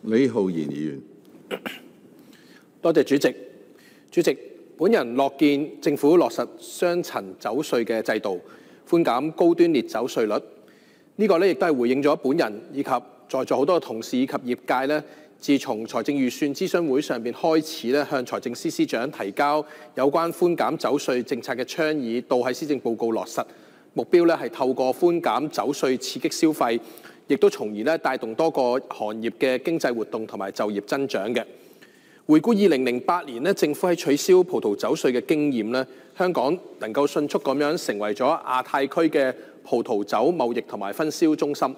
李浩然議員，多謝主席。主席，本人樂見政府落實雙層酒稅嘅制度，寬減高端烈酒稅率。呢個亦都係回應咗本人以及在座好多同事以及業界咧，自從財政預算諮詢會上邊開始咧，向財政司司長提交有關寬減酒稅政策嘅倡議，到喺施政報告落實。目標咧係透過寬減酒稅刺激消費，亦都從而咧帶動多個行業嘅經濟活動同埋就業增長嘅。回顧2008年咧，政府喺取消葡萄酒稅嘅經驗咧，香港能夠迅速咁樣成為咗亞太區嘅葡萄酒貿易同埋分銷中心。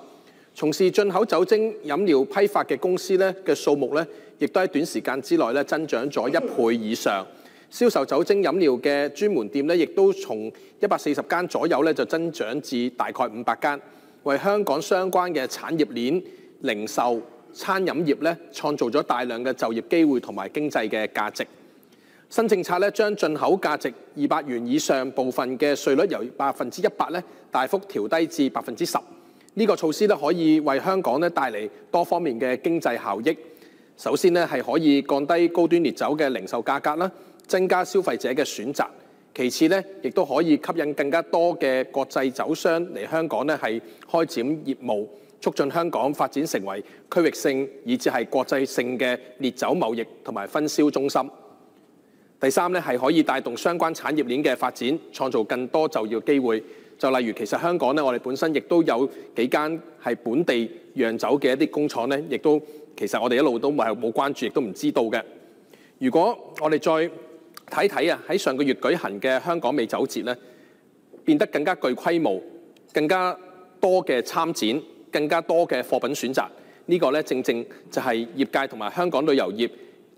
從事進口酒精飲料批發嘅公司咧嘅數目咧，亦都喺短時間之內咧增長咗1倍以上。銷售酒精飲料嘅專門店咧，亦都從140間左右咧就增長至大概500間，為香港相關嘅產業鏈、零售、餐飲業咧創造咗大量嘅就業機會同埋經濟嘅價值。新政策咧將進口價值200元以上部分嘅稅率由100%咧大幅調低至10%。呢個措施咧可以為香港咧帶嚟多方面嘅經濟效益。首先咧係可以降低高端烈酒嘅零售價格啦，增加消費者嘅選擇。其次咧，亦都可以吸引更加多嘅國際酒商嚟香港咧係開展業務，促進香港發展成為區域性以至係國際性嘅烈酒貿易同埋分銷中心。第三咧係可以帶動相關產業鏈嘅發展，創造更多就業機會。就例如其實香港咧，我哋本身亦都有幾間係本地釀酒嘅一啲工廠咧，亦都其實我哋一路都冇關注，亦都唔知道嘅。如果我哋再睇睇喺上個月舉行嘅香港美酒節咧，變得更加具規模、更加多嘅參展、更加多嘅貨品選擇，呢個咧正正就係業界同埋香港旅遊業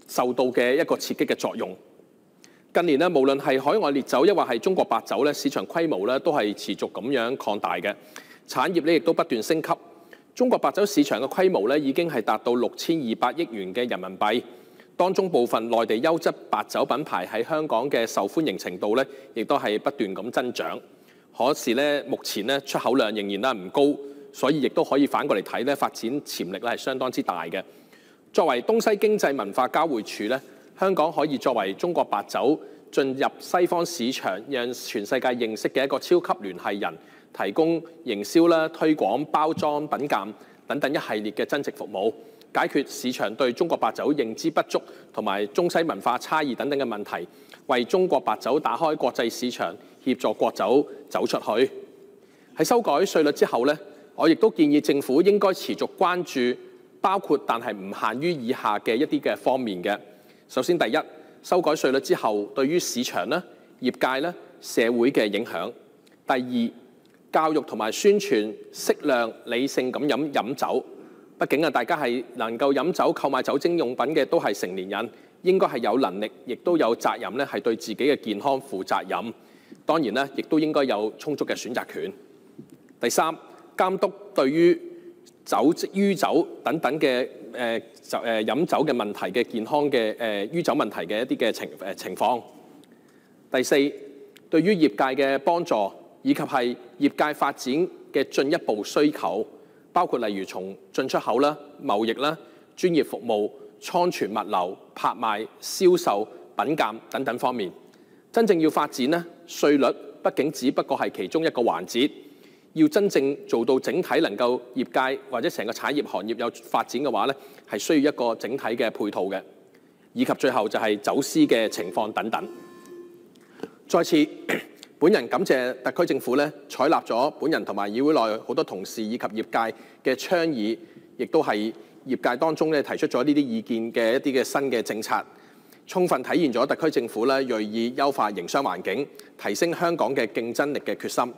受到嘅一個刺激嘅作用。近年咧，無論係海外烈酒，抑或係中國白酒咧，市場規模咧都係持續咁樣擴大嘅，產業咧亦都不斷升級。中國白酒市場嘅規模咧已經係達到6200億元嘅人民幣，當中部分內地優質白酒品牌喺香港嘅受歡迎程度咧，亦都係不斷咁增長。可是咧，目前咧出口量仍然咧唔高，所以亦都可以反過嚟睇咧，發展潛力咧係相當之大嘅。作為東西經濟文化交匯處咧，香港可以作為中國白酒進入西方市場，讓全世界認識嘅一個超級聯繫人，提供營銷啦、推廣、包裝、品鑑等等一系列嘅增值服務，解決市場對中國白酒認知不足同埋中西文化差異等等嘅問題，為中國白酒打開國際市場，協助國酒走出去。喺修改稅率之後呢，我亦都建議政府應該持續關注包括但係唔限於以下嘅一啲嘅方面嘅。首先，第一，修改稅率之後對於市場咧、業界咧、社會嘅影響；第二，教育同埋宣傳適量理性咁飲酒。畢竟大家係能夠飲酒、購買酒精用品嘅都係成年人，應該係有能力，亦都有責任咧，係對自己嘅健康負責任。當然咧，亦都應該有充足嘅選擇權。第三，監督對於酗酒等等嘅飲酒嘅問題嘅健康嘅酗酒問題嘅一啲嘅情況。第四，對於業界嘅幫助以及係業界發展嘅進一步需求，包括例如從進出口啦、貿易啦、專業服務、倉存物流、拍賣、銷售、品鑑等等方面，真正要發展呢，稅率畢竟只不過係其中一個環節。要真正做到整體能夠業界或者成個產業行業有發展嘅話呢，係需要一個整體嘅配套嘅，以及最後就係走私嘅情況等等。再次，本人感謝特區政府咧採納咗本人同埋議會內好多同事以及業界嘅倡議，亦都係業界當中咧提出咗呢啲意見嘅一啲嘅新嘅政策，充分體現咗特區政府咧銳意優化營商環境、提升香港嘅競爭力嘅決心。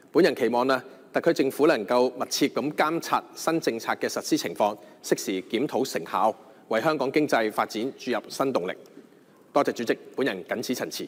本人期望特區政府能夠密切咁監察新政策嘅實施情況，適時檢討成效，為香港經濟發展注入新動力。多謝主席，本人謹此陳辭。